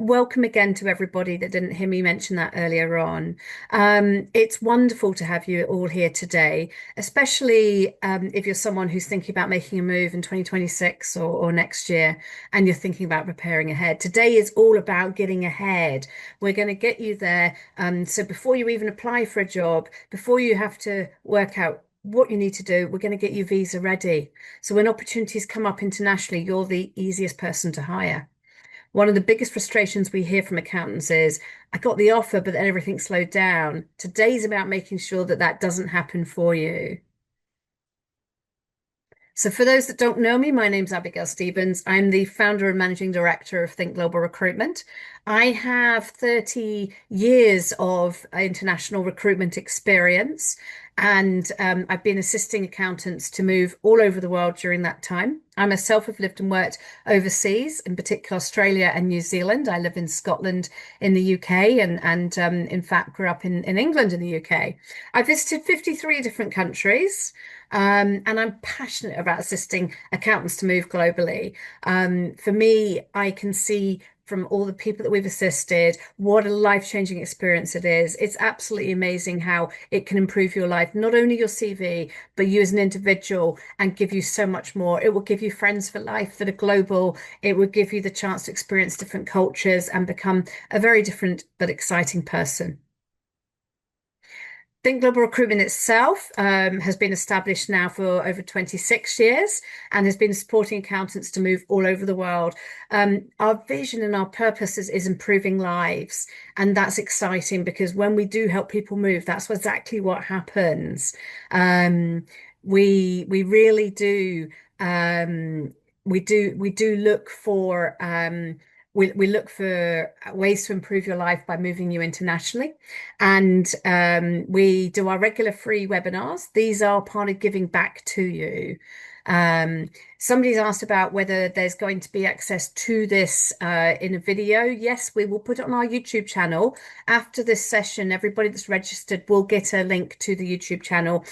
welcome again to everybody that didn't hear me mention that earlier on. It's wonderful to have you all here today, especially if you're someone who's thinking about making a move in 2026 or next year and you're thinking about preparing ahead. Today is all about getting ahead. We're going to get you there. So before you even apply for a job, before you have to work out what you need to do, we're going to get you visa ready. So when opportunities come up internationally, you're the easiest person to hire. One of the biggest frustrations we hear from accountants is, I got the offer, but then everything slowed down. Today's about making sure that that doesn't happen for you. So, for those that don't know me, my name's Abigail Stevens. I'm the founder and managing director of Think Global Recruitment. I have 30 years of international recruitment experience, and I've been assisting accountants to move all over the world during that time. I myself have lived and worked overseas, in particular Australia and New Zealand. I live in Scotland in the UK and in fact grew up in England in the UK. I visited 53 different countries. And I'm passionate about assisting accountants to move globally. For me, I can see from all the people that we've assisted what a life-changing experience it is. It's absolutely amazing how it can improve your life, not only your CV, but you as an individual, and give you so much more. It will give you friends for life that are global. It will give you the chance to experience different cultures and become a very different but exciting person. Think Global Recruitment itself has been established now for over 26 years and has been supporting accountants to move all over the world. Our vision and our purpose is improving lives. And that's exciting because when we do help people move, that's exactly what happens. Um, we really do we do look for we look for ways to improve your life by moving you internationally. And we do our regular free webinars. These are part of giving back to you. Um, Somebody's asked about whether there's going to be access to this in a video. Yes, we will put it on our YouTube channel. After this session, everybody that's registered will get a link to the YouTube channel.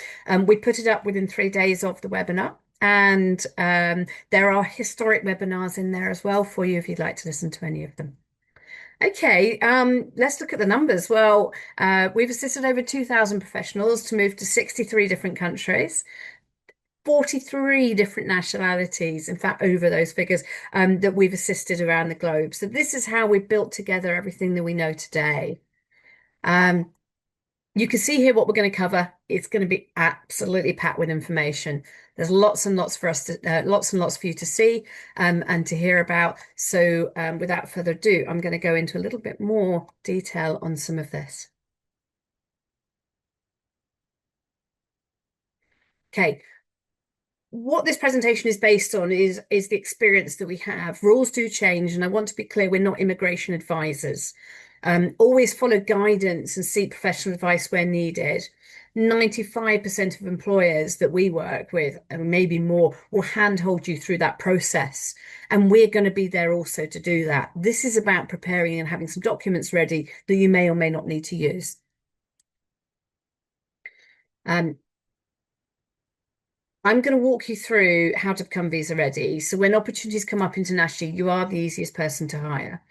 We put it up within 3 days of the webinar. And there are historic webinars in there as well for you if you'd like to listen to any of them. Okay, let's look at the numbers. Well, we've assisted over 2,000 professionals to move to 63 different countries, 43 different nationalities, in fact, over those figures that we've assisted around the globe. So this is how we've built together everything that we know today. Um, you can see here what we're going to cover. It's going to be absolutely packed with information. There's lots and lots for us to, lots and lots for you to see and to hear about. So without further ado, I'm going to go into a little bit more detail on some of this. Okay, what this presentation is based on is the experience that we have. Rules do change, and I want to be clear, we're not immigration advisors. Always follow guidance and seek professional advice where needed. 95% of employers that we work with, and maybe more, will handhold you through that process. And we're going to be there also to do that. This is about preparing and having some documents ready that you may or may not need to use. Um, I'm going to walk you through how to become visa ready. So when opportunities come up internationally, you are the easiest person to hire.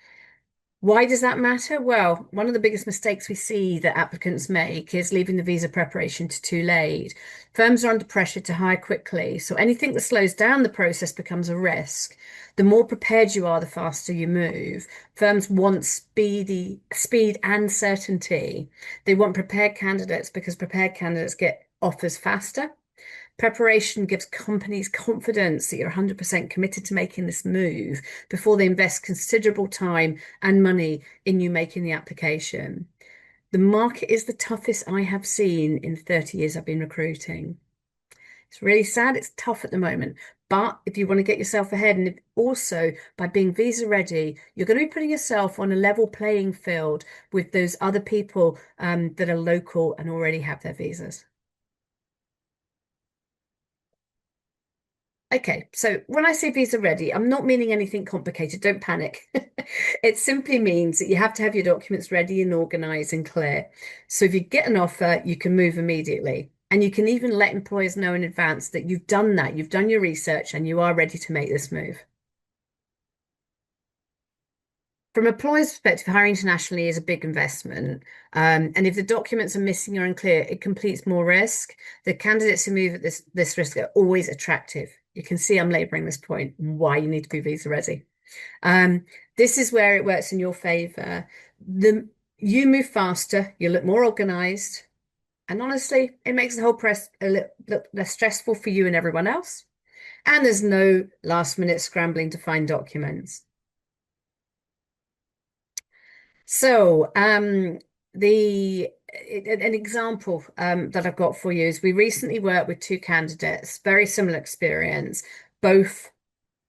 Why does that matter? Well, one of the biggest mistakes we see that applicants make is leaving the visa preparation to too late. Firms are under pressure to hire quickly, so anything that slows down the process becomes a risk. The more prepared you are, the faster you move. Firms want speed and certainty. They want prepared candidates because prepared candidates get offers faster. Preparation gives companies confidence that you're 100% committed to making this move before they invest considerable time and money in you making the application. The market is the toughest I have seen in 30 years I've been recruiting. It's really sad. It's tough at the moment. But if you want to get yourself ahead, and also by being visa ready, you're going to be putting yourself on a level playing field with those other people that are local and already have their visas. Okay, so when I say visa ready, I'm not meaning anything complicated. Don't panic. It simply means that you have to have your documents ready and organized and clear. So if you get an offer, you can move immediately. And you can even let employers know in advance that you've done that, you've done your research, and you are ready to make this move. From a employer's perspective, hiring internationally is a big investment. And if the documents are missing or unclear, it completes more risk. The candidates who move at this risk are always attractive. You can see I'm laboring this point, why you need to be visa ready. Um, this is where it works in your favor. You move faster, you look more organized, and honestly, it makes the whole press a little less stressful for you and everyone else. And there's no last minute scrambling to find documents. So, an example that I've got for you is we recently worked with two candidates, very similar experience, both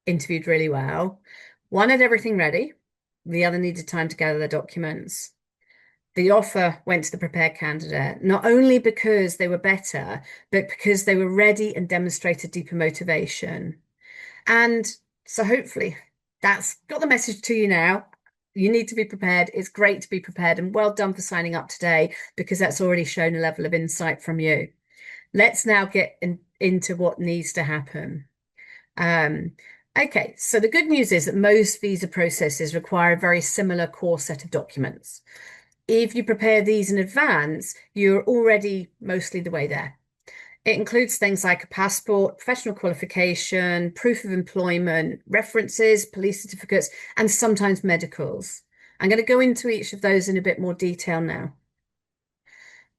interviewed really well. One had everything ready, the other needed time to gather their documents. The offer went to the prepared candidate, not only because they were better, but because they were ready and demonstrated deeper motivation. And so hopefully that's got the message to you now. You need to be prepared. It's great to be prepared, and well done for signing up today because that's already shown a level of insight from you. Let's now get into what needs to happen. Um, okay, so the good news is that most visa processes require a very similar core set of documents. If you prepare these in advance, you're already mostly the way there. It includes things like a passport, professional qualification, proof of employment, references, police certificates, and sometimes medicals. I'm going to go into each of those in a bit more detail now.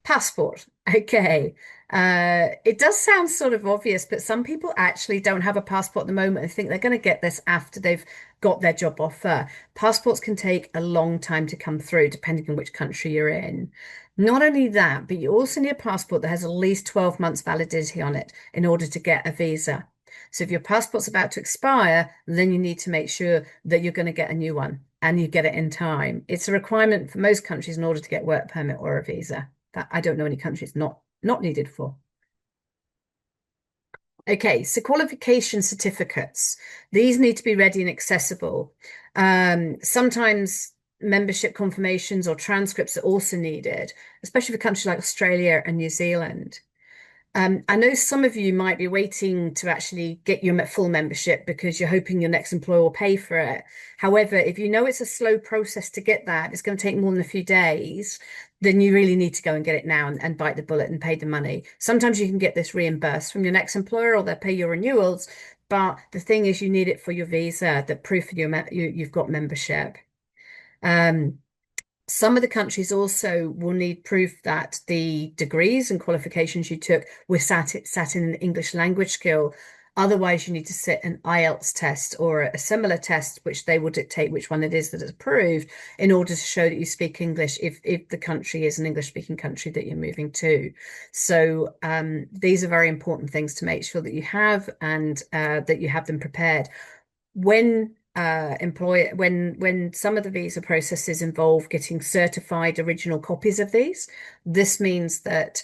Passport. Okay. It does sound sort of obvious, but some people actually don't have a passport at the moment and think they're going to get this after they've got their job offer. Passports can take a long time to come through, depending on which country you're in. Not only that, but you also need a passport that has at least 12 months validity on it in order to get a visa. So if your passport's about to expire, then you need to make sure that you're going to get a new one and you get it in time. It's a requirement for most countries in order to get work permit or a visa. That I don't know any countries not needed for. Okay, so qualification certificates. These need to be ready and accessible. Sometimes membership confirmations or transcripts are also needed, especially for countries like Australia and New Zealand. I know some of you might be waiting to actually get your full membership because you're hoping your next employer will pay for it. However, if you know it's a slow process to get that, it's going to take more than a few days, then you really need to go and get it now and bite the bullet and pay the money. Sometimes you can get this reimbursed from your next employer or they'll pay your renewals. But the thing is, you need it for your visa, that proof of you've got membership. Um, some of the countries also will need proof that the degrees and qualifications you took were sat in an English language skill. Otherwise, you need to sit an IELTS test or a similar test, which they will dictate which one it is that is approved in order to show that you speak English if the country is an English speaking country that you're moving to. So these are very important things to make sure that you have and that you have them prepared when when some of the visa processes involve getting certified original copies of these, this means that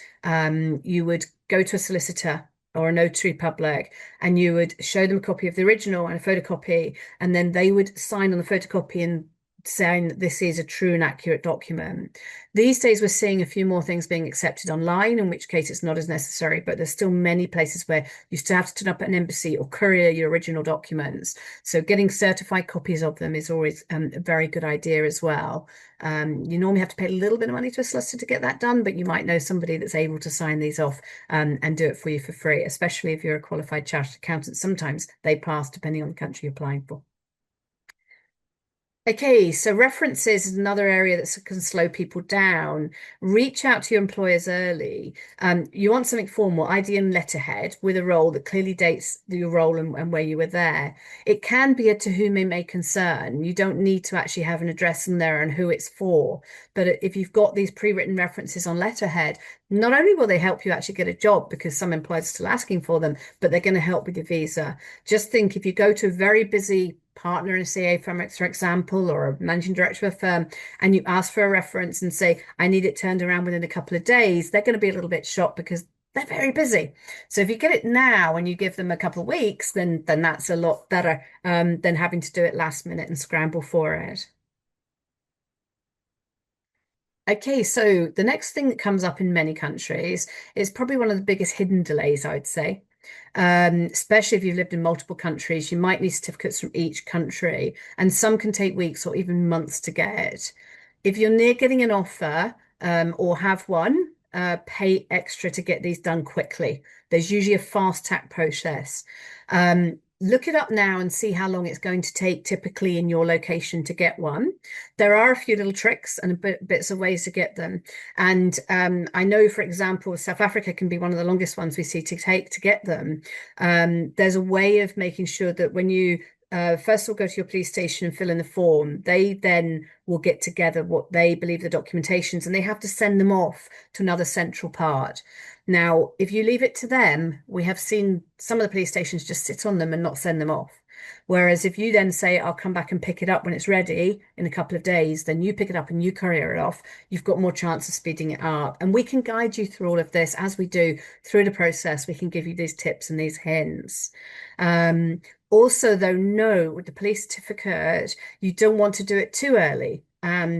you would go to a solicitor or a notary public and you would show them a copy of the original and a photocopy, and then they would sign on the photocopy and saying that this is a true and accurate document. These days, we're seeing a few more things being accepted online, in which case it's not as necessary, but there's still many places where you still have to turn up at an embassy or courier your original documents. So getting certified copies of them is always a very good idea as well. You normally have to pay a little bit of money to a solicitor to get that done, but you might know somebody that's able to sign these off and do it for you for free, especially if you're a qualified chartered accountant. Sometimes they pass depending on the country you're applying for. Okay, so references is another area that can slow people down. Reach out to your employers early. You want something formal, ID and letterhead with a role that clearly dates your role and where you were there. It can be a to whom it may concern. You don't need to actually have an address in there and who it's for. But if you've got these pre-written references on letterhead, not only will they help you actually get a job because some employers are still asking for them, but they're going to help with your visa. Just think if you go to a very busy partner in a CA firm, for example, or a managing director of a firm, and you ask for a reference and say, I need it turned around within a couple of days, they're going to be a little bit shocked because they're very busy. So if you get it now and you give them a couple of weeks, then that's a lot better than having to do it last minute and scramble for it. Okay, so the next thing that comes up in many countries is probably one of the biggest hidden delays, I would say. Especially if you've lived in multiple countries, you might need certificates from each country, and some can take weeks or even months to get. If you're near getting an offer, or have one, pay extra to get these done quickly. There's usually a fast track process. Look it up now and see how long it's going to take typically in your location to get one. There are a few little tricks and bits of ways to get them. And I know, for example, South Africa can be one of the longest ones we see to take to get them. There's a way of making sure that when you first of all go to your police station and fill in the form, they then will get together what they believe the documentations, and they have to send them off to another central part. Now, if you leave it to them, we have seen some of the police stations just sit on them and not send them off. Whereas if you then say, I'll come back and pick it up when it's ready in a couple of days, then you pick it up and you courier it off, you've got more chance of speeding it up. And we can guide you through all of this as we do through the process. We can give you these tips and these hints. Also, though, no, with the police certificate, you don't want to do it too early.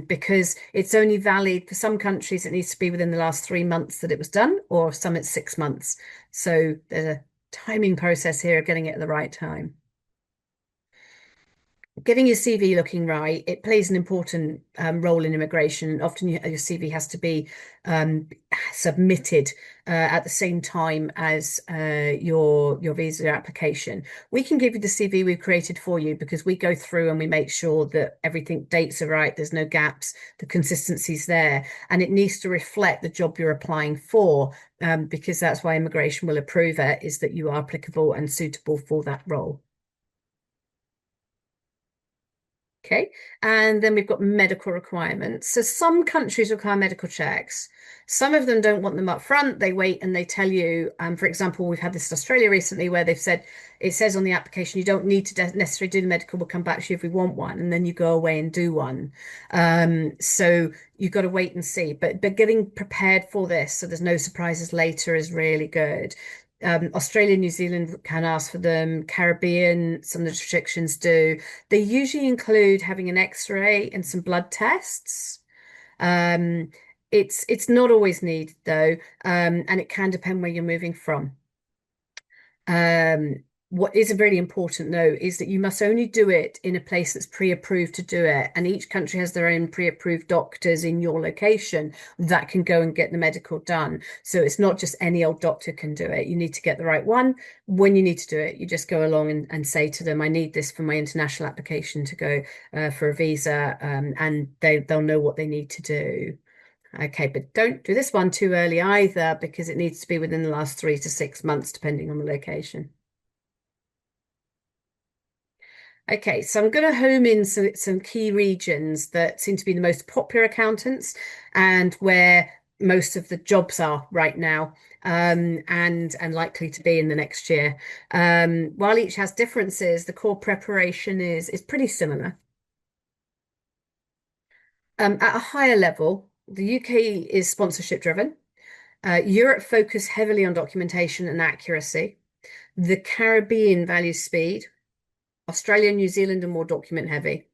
Because it's only valid for some countries, it needs to be within the last 3 months that it was done, or some it's 6 months. So there's a timing process here of getting it at the right time. Getting your CV looking right, it plays an important role in immigration. Often your CV has to be submitted at the same time as your visa application. We can give you the CV we've created for you because we go through and we make sure that everything dates are right, there's no gaps, the consistency's there, and it needs to reflect the job you're applying for, because that's why immigration will approve it, is that you are applicable and suitable for that role. Okay, and then we've got medical requirements. So some countries require medical checks. Some of them don't want them up front. They wait and they tell you, for example, we've had this in Australia recently where they've said, it says on the application, you don't need to necessarily do the medical, we'll come back to you if we want one. And then you go away and do one. So you've got to wait and see. But getting prepared for this so there's no surprises later is really good. Australia, New Zealand can ask for them. Caribbean, some of the restrictions do. They usually include having an X-ray and some blood tests. Um, it's not always needed though, and it can depend where you're moving from. Um, what is really important though is that you must only do it in a place that's pre-approved to do it, and each country has their own pre-approved doctors in your location that can go and get the medical done. So it's not just any old doctor can do it. You need to get the right one. When you need to do it, you just go along and say to them, I need this for my international application to go for a visa, and they'll know what they need to do. Okay, but don't do this one too early either because it needs to be within the last 3 to 6 months, depending on the location. Okay, so I'm going to home in some key regions that seem to be the most popular accountants and where most of the jobs are right now, and likely to be in the next year. While each has differences, the core preparation is pretty similar. At a higher level, the UK is sponsorship driven. Europe focus heavily on documentation and accuracy. The Caribbean values speed. Australia and New Zealand are more document heavy.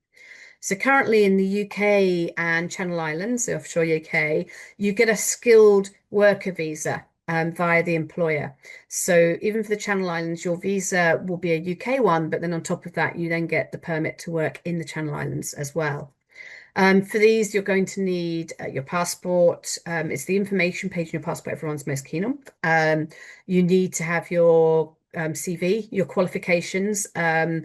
So currently in the UK and Channel Islands, the offshore UK, you get a skilled worker visa via the employer. So even for the Channel Islands, your visa will be a UK one, but then on top of that, you then get the permit to work in the Channel Islands as well. For these, you're going to need your passport. It's the information page in your passport everyone's most keen on. You need to have your CV, your qualifications, and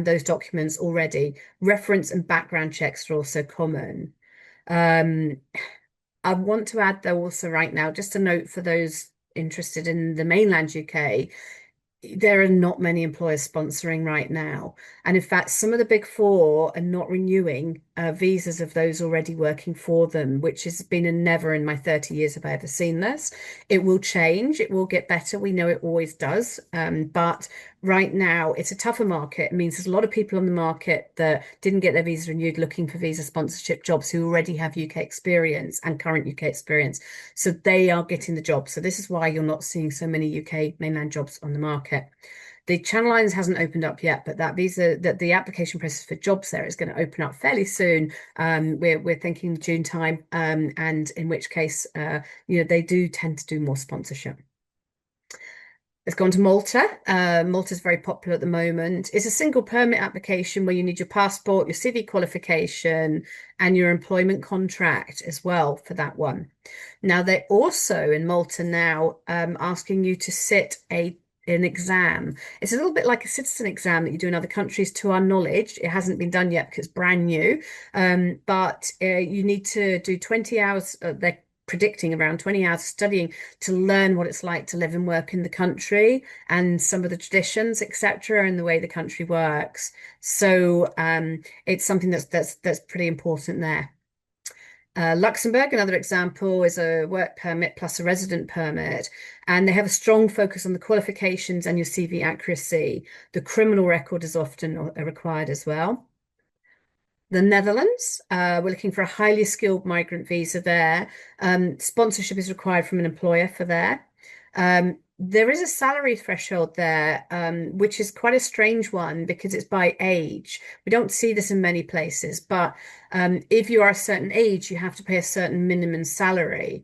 those documents already. Reference and background checks are also common. Um, I want to add, though, also right now, just a note for those interested in the mainland UK, there are not many employers sponsoring right now. And in fact, some of the big four are not renewing visas of those already working for them, which has been a never in my 30 years have I ever seen this. It will change, it will get better. We know it always does. But right now, it's a tougher market. It means there's a lot of people on the market that didn't get their visa renewed looking for visa sponsorship jobs who already have UK experience and current UK experience. So they are getting the job. So this is why you're not seeing so many UK mainland jobs on the market. The Channel Islands hasn't opened up yet, but that the application process for jobs there is going to open up fairly soon. We're thinking June time, and in which case, they do tend to do more sponsorship. It's gone to Malta. Malta's very popular at the moment. It's a single permit application where you need your passport, your CV qualification, and your employment contract as well for that one. Now, they're also in Malta now asking you to sit an exam. It's a little bit like a citizen exam that you do in other countries, to our knowledge. It hasn't been done yet because it's brand new. But you need to do 20 hours. They're predicting around 20 hours studying to learn what it's like to live and work in the country and some of the traditions, etc., and the way the country works. So it's something that's pretty important there. Luxembourg, another example, is a work permit plus a resident permit, and they have a strong focus on the qualifications and your CV accuracy. The criminal record is often required as well. The Netherlands, we're looking for a highly skilled migrant visa there. Sponsorship is required from an employer for there. There is a salary threshold there, which is quite a strange one because it's by age. We don't see this in many places, but if you are a certain age, you have to pay a certain minimum salary,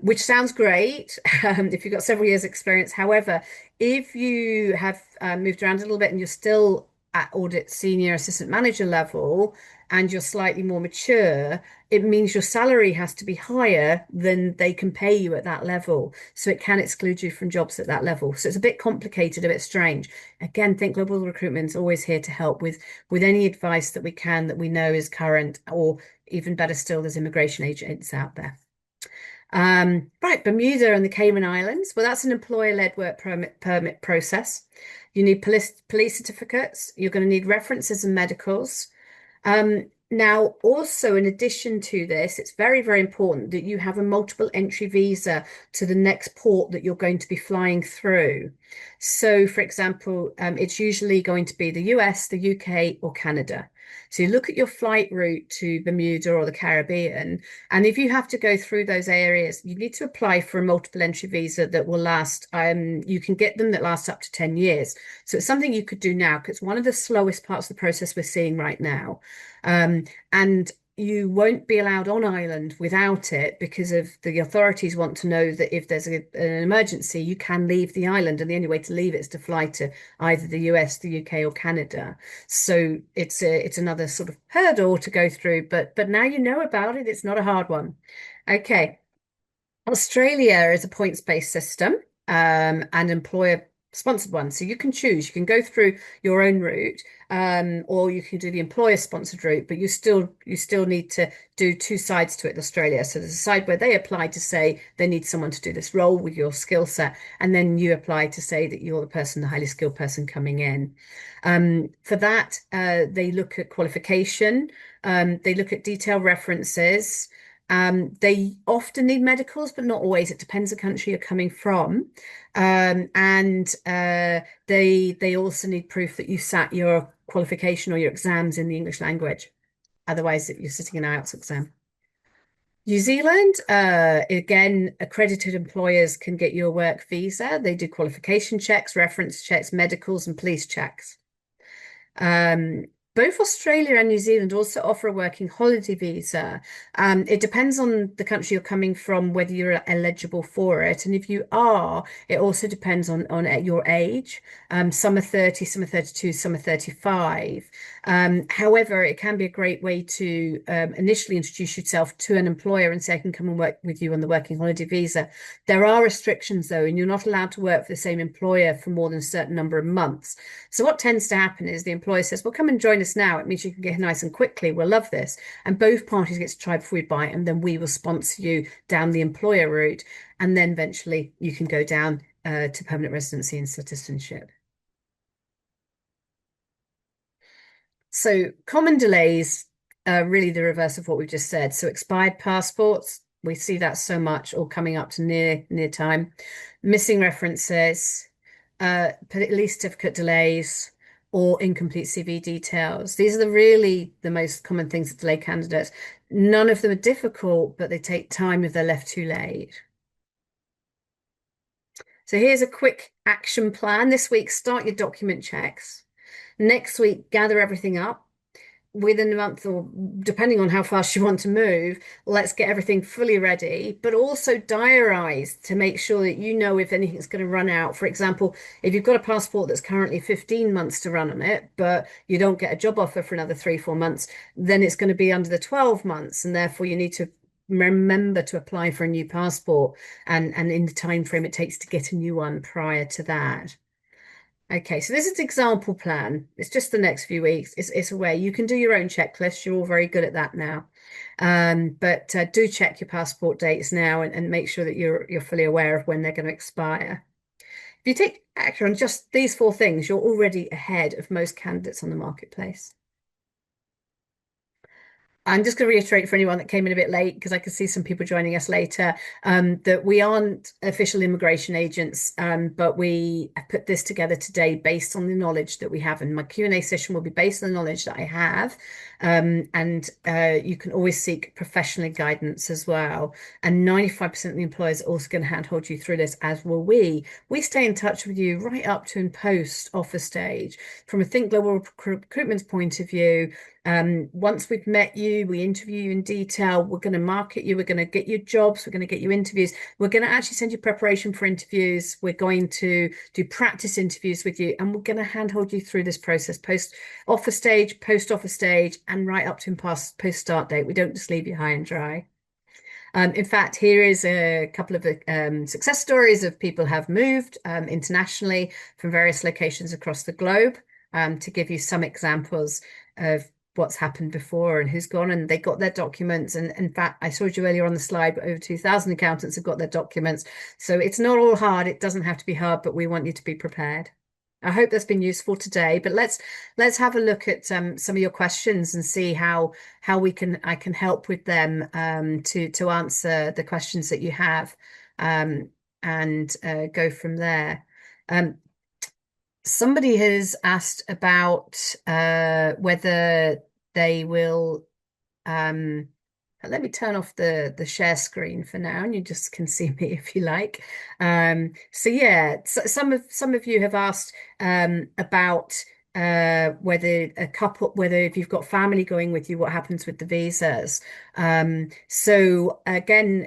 which sounds great if you've got several years' experience. However, if you have moved around a little bit and you're still at audit senior assistant manager level and you're slightly more mature, it means your salary has to be higher than they can pay you at that level. So it can exclude you from jobs at that level. So it's a bit complicated, a bit strange. Again, Think Global Recruitment is always here to help with any advice that we can that we know is current, or even better still, there's immigration agents out there. Right, Bermuda and the Cayman Islands. Well, that's an employer-led work permit process. You need police certificates. You're going to need references and medicals. Now, also, in addition to this, it's very, very important that you have a multiple entry visa to the next port that you're going to be flying through. So, for example, it's usually going to be the US, the UK, or Canada. So you look at your flight route to Bermuda or the Caribbean, and if you have to go through those areas, you need to apply for a multiple entry visa that will last. You can get them that last up to 10 years. So it's something you could do now because it's one of the slowest parts of the process we're seeing right now. And you won't be allowed on island without it because of the authorities want to know that if there's an emergency, you can leave the island. And the only way to leave it is to fly to either the US, the UK, or Canada. So it's another sort of hurdle to go through. But now you know about it, it's not a hard one. Okay. Australia is a points-based system, and employer sponsored one. So you can choose. You can go through your own route, or you can do the employer sponsored route, but you still need to do two sides to it in Australia. So there's a side where they apply to say they need someone to do this role with your skill set, and then you apply to say that you're the person, the highly skilled person coming in. For that, they look at qualification, they look at detailed references. They often need medicals, but not always. It depends the country you're coming from. And they also need proof that you sat your qualification or your exams in the English language. Otherwise, you're sitting an IELTS exam. New Zealand, again, accredited employers can get you a work visa. They do qualification checks, reference checks, medicals, and police checks. Um, Both Australia and New Zealand also offer a working holiday visa. It depends on the country you're coming from, whether you're eligible for it. And if you are, it also depends on your age. Some are 30, some are 32, some are 35. However, it can be a great way to initially introduce yourself to an employer and say, I can come and work with you on the working holiday visa. There are restrictions, though, and you're not allowed to work for the same employer for more than a certain number of months. So what tends to happen is the employer says, well, come and join us now. It means you can get nice and quickly. We'll love this. And both parties get to try before we buy, and then we will sponsor you down the employer route. And then eventually you can go down to permanent residency and citizenship. So common delays are really the reverse of what we've just said. So expired passports, we see that so much, all coming up to near time. Missing references, police certificate delays, or incomplete CV details. These are really the most common things that delay candidates. None of them are difficult, but they take time if they're left too late. So here's a quick action plan. This week, start your document checks. Next week, gather everything up. within a month, or depending on how fast you want to move, let's get everything fully ready, but also diarize to make sure that you know if anything's going to run out. For example, if you've got a passport that's currently 15 months to run on it, but you don't get a job offer for another 3, 4 months, then it's going to be under the 12 months. And therefore, you need to remember to apply for a new passport and in the time frame it takes to get a new one prior to that. Okay, so this is the example plan. It's just the next few weeks. It's a way you can do your own checklist. You're all very good at that now. But do check your passport dates now and make sure that you're fully aware of when they're going to expire. If you take action on just these four things, you're already ahead of most candidates on the marketplace. I'm just going to reiterate for anyone that came in a bit late, because I can see some people joining us later, that we aren't official immigration agents, but we put this together today based on the knowledge that we have. And my Q&A session will be based on the knowledge that I have. And you can always seek professional guidance as well. And 95% of the employers are also going to handhold you through this, as will we. We stay in touch with you right up to and post offer stage. From a Think Global recruitment's point of view, once we've met you, we interview you in detail. We're going to market you. We're going to get you jobs. We're going to get you interviews. We're going to actually send you preparation for interviews. We're going to do practice interviews with you, and we're going to handhold you through this process, post offer stage, post offer stage, and right up to and past post start date. We don't just leave you high and dry. In fact, here is a couple of success stories of people who have moved internationally from various locations across the globe, to give you some examples of what's happened before and who's gone, and they got their documents. And in fact, I showed you earlier on the slide, but over 2,000 accountants have got their documents. So it's not all hard. It doesn't have to be hard, but we want you to be prepared. I hope that's been useful today, but let's have a look at some of your questions and see how I can help with them, to answer the questions that you have, and go from there. Somebody has asked about whether they will. Let me turn off the share screen for now, and you just can see me if you like. So yeah, some of you have asked about whether if you've got family going with you, what happens with the visas. So again,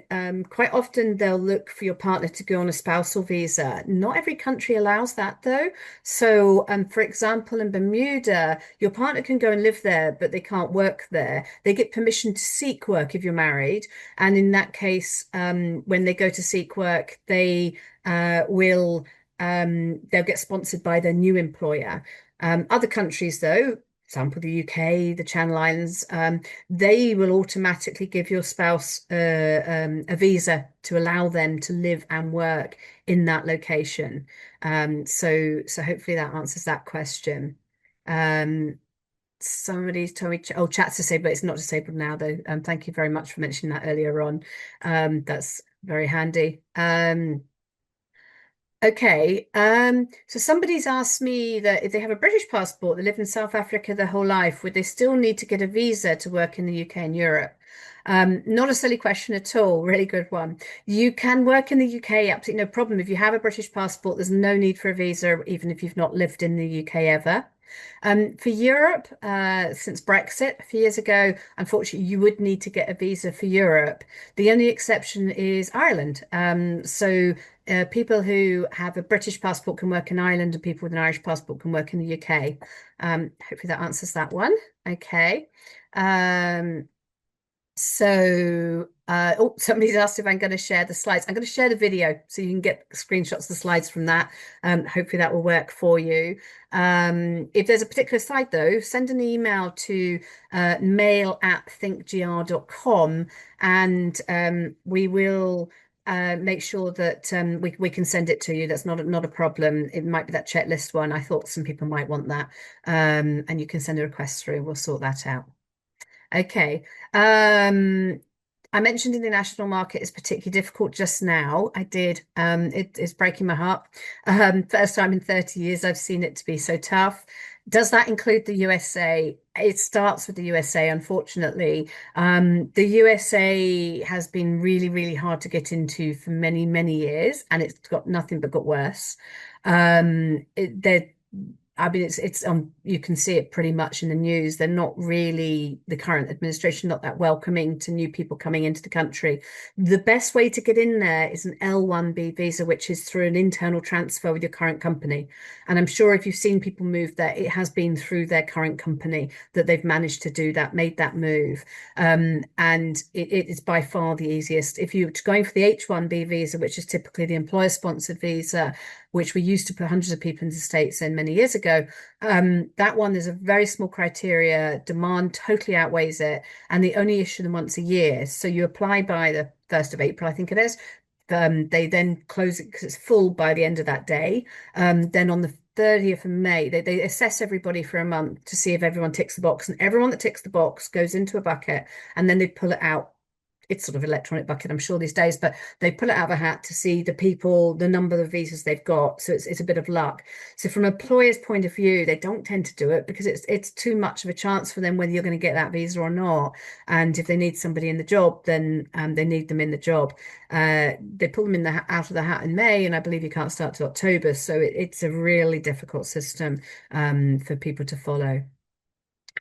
quite often they'll look for your partner to go on a spousal visa. Not every country allows that though. So for example, in Bermuda, your partner can go and live there, but they can't work there. They get permission to seek work if you're married. And in that case, when they go to seek work, will they'll get sponsored by their new employer. Other countries, though, example the UK, the Channel Islands, they will automatically give your spouse a visa to allow them to live and work in that location. So hopefully that answers that question. Somebody's told me, oh, chat's disabled, but it's not disabled now, though. Thank you very much for mentioning that earlier on. That's very handy. Okay, so somebody's asked me that if they have a British passport, they live in South Africa their whole life, would they still need to get a visa to work in the UK and Europe? Not a silly question at all, really good one. You can work in the UK, absolutely no problem. If you have a British passport, there's no need for a visa, even if you've not lived in the UK ever. For Europe, since Brexit a few years ago, unfortunately, you would need to get a visa for Europe. The only exception is Ireland. So people who have a British passport can work in Ireland, and people with an Irish passport can work in the UK. Hopefully that answers that one. Okay. Oh, somebody's asked if I'm going to share the slides. I'm going to share the video so you can get screenshots of the slides from that. Hopefully that will work for you. If there's a particular slide though, send an email to mail@thinkgr.com, and we will make sure that we can send it to you. That's not a problem. It might be that checklist one. I thought some people might want that. And you can send a request through. We'll sort that out. Okay. I mentioned international market is particularly difficult just now. I did. It is breaking my heart. First time in 30 years I've seen it to be so tough. Does that include the USA? It starts with the USA, unfortunately. The USA has been really, really hard to get into for many, many years, and it's got nothing but got worse. They're I mean, it's you can see it pretty much in the news. They're not really, the current administration, not that welcoming to new people coming into the country. The best way to get in there is an L1B visa, which is through an internal transfer with your current company. And I'm sure if you've seen people move there, it has been through their current company that they've managed to do that, made that move. And it is by far the easiest. If you're going for the H1B visa, which is typically the employer sponsored visa, which we used to put hundreds of people into the States in many years ago, that one is a very small criteria. Demand totally outweighs it, and they only issue them once a year. So you apply by the 1st of April, I think it is. They then close it because it's full by the end of that day. Then on the 30th of May, they assess everybody for a month to see if everyone ticks the box, and everyone that ticks the box goes into a bucket, and then they pull it out. It's sort of electronic bucket, I'm sure, these days, but they pull it out of a hat to see the people, the number of visas they've got. So it's a bit of luck. So from an employer's point of view, they don't tend to do it because it's too much of a chance for them whether you're going to get that visa or not. And if they need somebody in the job, then they need them in the job. They pull them out of the hat in May, and I believe you can't start till October. So it's a really difficult system for people to follow.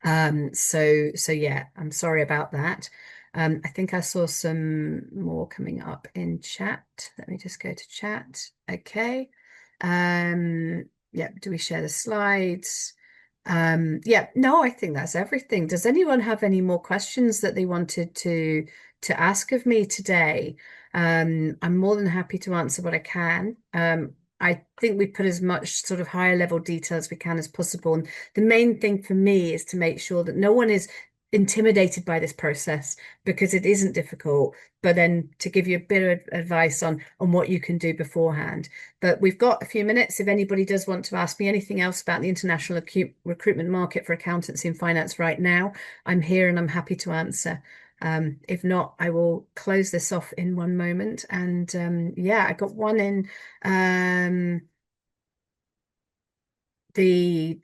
So yeah, I'm sorry about that. I think I saw some more coming up in chat. Let me just go to chat. Okay. Yeah, do we share the slides? Yeah, no, I think that's everything. Does anyone have any more questions that they wanted to ask of me today? I'm more than happy to answer what I can. I think we put as much sort of higher level detail as we can as possible. And the main thing for me is to make sure that no one is intimidated by this process because it isn't difficult, but then to give you a bit of advice on what you can do beforehand. But we've got a few minutes. If anybody does want to ask me anything else about the international acute recruitment market for accountancy and finance right now, I'm here and I'm happy to answer. If not, I will close this off in one moment. And yeah, I got one in the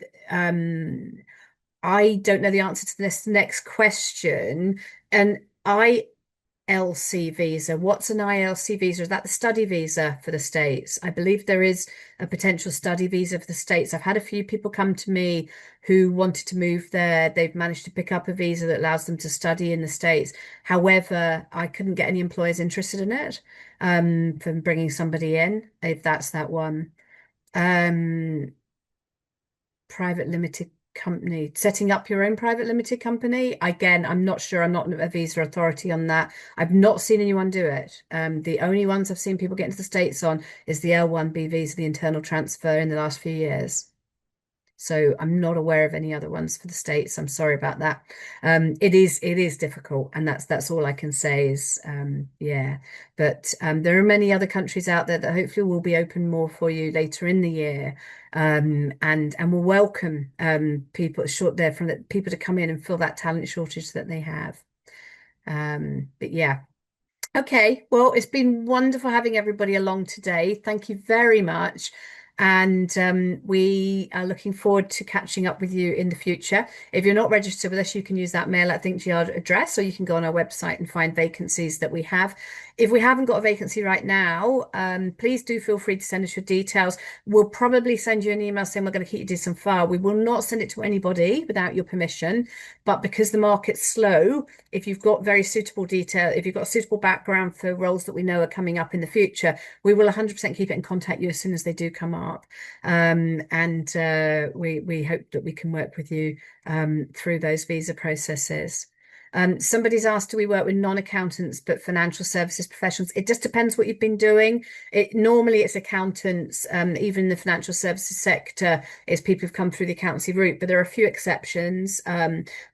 I don't know the answer to this next question. An ILC visa. What's an ILC visa? Is that the study visa for the States? I believe there is a potential study visa for the States. I've had a few people come to me who wanted to move there. They've managed to pick up a visa that allows them to study in the States. However, I couldn't get any employers interested in it from bringing somebody in, if that's that one. Um, Private limited company, setting up your own private limited company. Again, I'm not sure. I'm not a visa authority on that. I've not seen anyone do it. The only ones I've seen people get into the States on is the L1B visa, the internal transfer in the last few years. So I'm not aware of any other ones for the States. I'm sorry about that. It is difficult, and that's all I can say is yeah. But there are many other countries out there that hopefully will be open more for you later in the year. And will welcome people short there from the people to come in and fill that talent shortage that they have. But yeah. Okay, well, it's been wonderful having everybody along today. Thank you very much. And we are looking forward to catching up with you in the future. If you're not registered with us, you can use that Mail at ThinkGR address, or you can go on our website and find vacancies that we have. If we haven't got a vacancy right now, please do feel free to send us your details. We'll probably send you an email saying we're going to keep you to some file. We will not send it to anybody without your permission, but because the market's slow, if you've got very suitable detail, if you've got a suitable background for roles that we know are coming up in the future, we will 100% keep it and contact you as soon as they do come up. And we hope that we can work with you through those visa processes. Somebody's asked, do we work with non-accountants but financial services professionals? It just depends what you've been doing. Normally it's accountants, even the financial services sector is people who've come through the accountancy route, but there are a few exceptions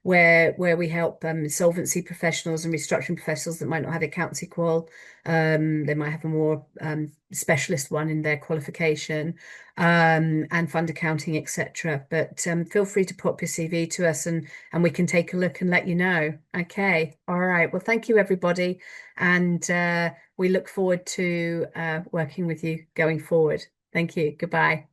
where we help solvency professionals and restructuring professionals that might not have accountancy qual. They might have a more specialist one in their qualification, and fund accounting, etc. But feel free to pop your CV to us and we can take a look and let you know. Okay. All right. Well, thank you, everybody. And we look forward to working with you going forward. Thank you. Goodbye.